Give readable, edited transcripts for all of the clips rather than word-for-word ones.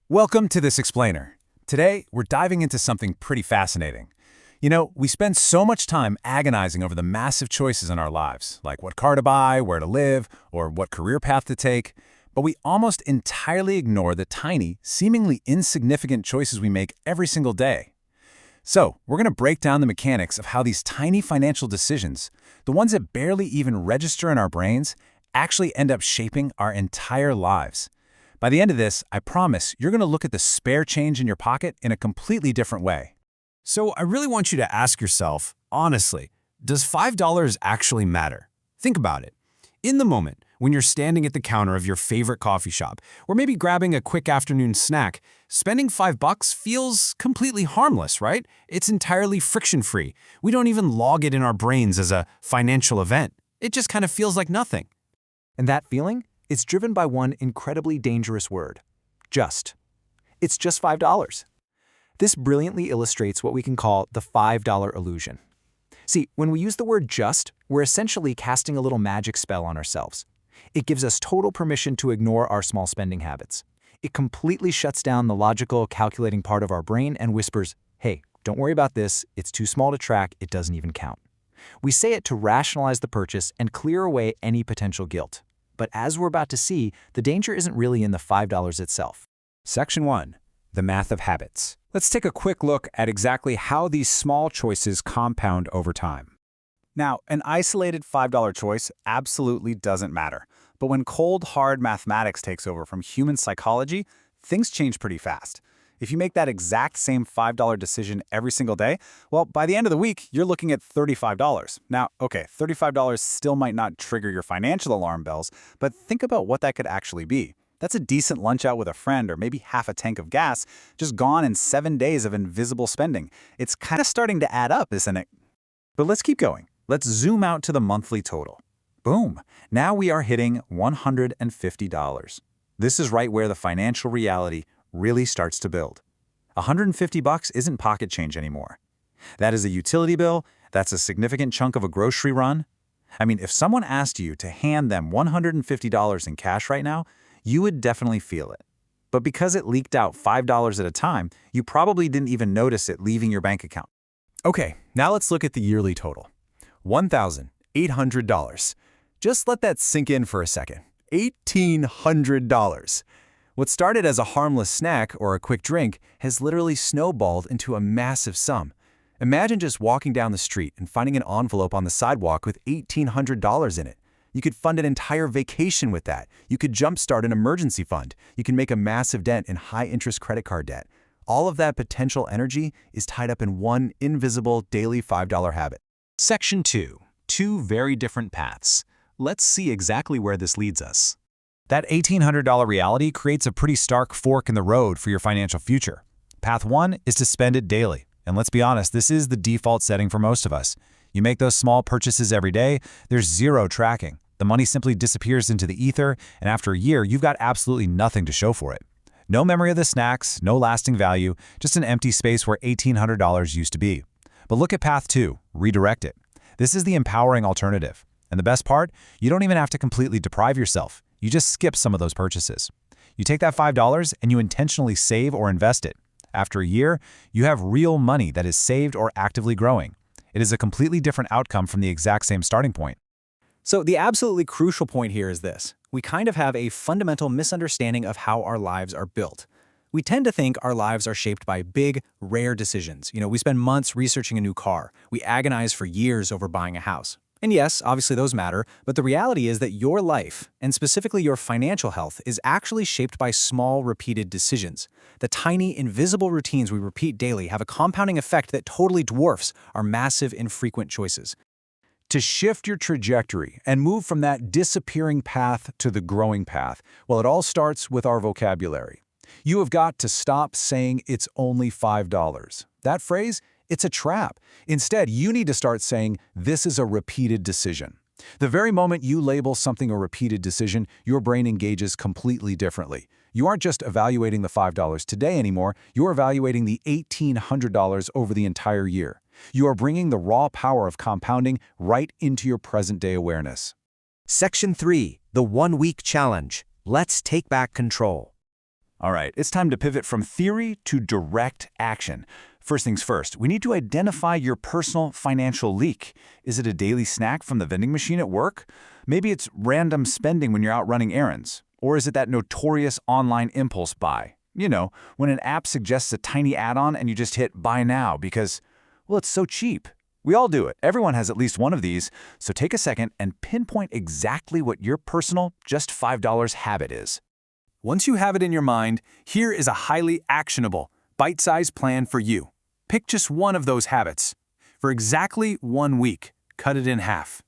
Welcome to This Explainer. Today, we're diving into something pretty fascinating. We spend so much time agonizing over the massive choices in our lives, like what car to buy, where to live, or what career path to take, but we almost entirely ignore the tiny, seemingly insignificant choices we make every single day. So, we're going to break down the mechanics of how these tiny financial decisions, the ones that barely even register in our brains, actually end up shaping our entire lives. By the end of this, I promise you're going to look at the spare change in your pocket in a completely different way. So I really want you to ask yourself, honestly, does $5 actually matter? Think about it. In the moment, when you're standing at the counter of your favorite coffee shop, or maybe grabbing a quick afternoon snack, spending $5 feels completely harmless, right? It's entirely friction-free. We don't even log it in our brains as a financial event. It just kind of feels like nothing. And that feeling is driven by one incredibly dangerous word: just. It's just $5. This brilliantly illustrates what we can call the $5 illusion. See, when we use the word just, we're essentially casting a little magic spell on ourselves. It gives us total permission to ignore our small spending habits. It completely shuts down the logical, calculating part of our brain and whispers, "Hey, don't worry about this, it's too small to track, it doesn't even count." We say it to rationalize the purchase and clear away any potential guilt. But as we're about to see, the danger isn't really in the $5 itself. Section 1. The Math of Habits. Let's take a quick look at exactly how these small choices compound over time. Now, an isolated $5 choice absolutely doesn't matter. But when cold, hard mathematics takes over from human psychology, things change pretty fast. If you make that exact same $5 decision every single day, well, by the end of the week, you're looking at $35. Now, okay, $35 still might not trigger your financial alarm bells, but think about what that could actually be. That's a decent lunch out with a friend or maybe half a tank of gas, just gone in 7 days of invisible spending. It's kind of starting to add up, isn't it? But let's keep going. Let's zoom out to the monthly total. Boom! Now we are hitting $150. This is right where the financial reality really starts to build. $150 isn't pocket change anymore. That is a utility bill, that's a significant chunk of a grocery run. I mean, if someone asked you to hand them $150 in cash right now, you would definitely feel it. But because it leaked out $5 at a time, you probably didn't even notice it leaving your bank account. Okay, now let's look at the yearly total. $1,800. Just let that sink in for a second. $1,800. What started as a harmless snack or a quick drink has literally snowballed into a massive sum. Imagine just walking down the street and finding an envelope on the sidewalk with $1,800 in it. You could fund an entire vacation with that. You could jumpstart an emergency fund. You can make a massive dent in high-interest credit card debt. All of that potential energy is tied up in one invisible daily $5 habit. Section 2. Two very different paths. Let's see exactly where this leads us. That $1,800 reality creates a pretty stark fork in the road for your financial future. Path 1 is to spend it daily. And let's be honest, this is the default setting for most of us. You make those small purchases every day, there's zero tracking. The money simply disappears into the ether, and after a year, you've got absolutely nothing to show for it. No memory of the snacks, no lasting value, just an empty space where $1,800 used to be. But look at Path 2, redirect it. This is the empowering alternative. And the best part, you don't even have to completely deprive yourself. You just skip some of those purchases. You take that $5 and you intentionally save or invest it. After a year, you have real money that is saved or actively growing. It is a completely different outcome from the exact same starting point. So the absolutely crucial point here is this: we kind of have a fundamental misunderstanding of how our lives are built. We tend to think our lives are shaped by big, rare decisions. We spend months researching a new car. We agonize for years over buying a house. And yes, obviously those matter, but the reality is that your life, and specifically your financial health, is actually shaped by small, repeated decisions. The tiny, invisible routines we repeat daily have a compounding effect that totally dwarfs our massive, infrequent choices. To shift your trajectory and move from that disappearing path to the growing path, well, it all starts with our vocabulary. You have got to stop saying it's only $5. That phrase, it's a trap. Instead, you need to start saying this is a repeated decision. The very moment you label something a repeated decision, your brain engages completely differently. You aren't just evaluating the $5 today anymore, you're evaluating the $1,800 over the entire year. You are bringing the raw power of compounding right into your present-day awareness. Section 3. The 1 Week Challenge. Let's take back control. All right, it's time to pivot from theory to direct action. First things first, we need to identify your personal financial leak. Is it a daily snack from the vending machine at work? Maybe it's random spending when you're out running errands. Or is it that notorious online impulse buy? You know, when an app suggests a tiny add-on and you just hit buy now because, well, it's so cheap. We all do it. Everyone has at least one of these. So take a second and pinpoint exactly what your personal just $5 habit is. Once you have it in your mind, here is a highly actionable, bite-sized plan for you. Pick just one of those habits. For exactly 1 week, cut it in half.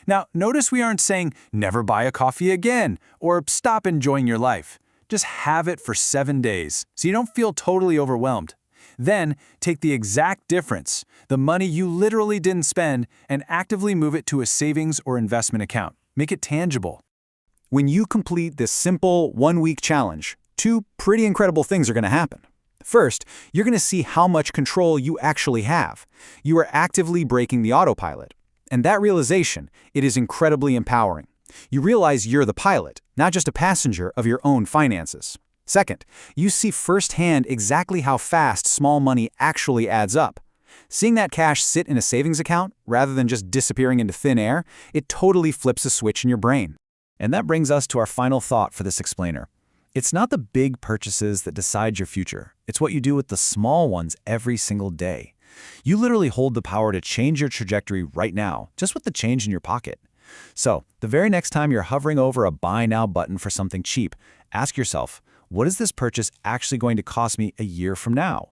Now, notice we aren't saying never buy a coffee again or stop enjoying your life. Just have it for 7 days so you don't feel totally overwhelmed. Then, take the exact difference, the money you literally didn't spend, and actively move it to a savings or investment account. Make it tangible. When you complete this simple 1-week challenge, 2 pretty incredible things are going to happen. First, you're going to see how much control you actually have. You are actively breaking the autopilot. And that realization, it is incredibly empowering. You realize you're the pilot, not just a passenger of your own finances. Second, you see firsthand exactly how fast small money actually adds up. Seeing that cash sit in a savings account rather than just disappearing into thin air, it totally flips a switch in your brain. And that brings us to our final thought for this explainer. It's not the big purchases that decide your future. It's what you do with the small ones every single day. You literally hold the power to change your trajectory right now, just with the change in your pocket. So, the very next time you're hovering over a buy now button for something cheap, ask yourself, what is this purchase actually going to cost me a year from now?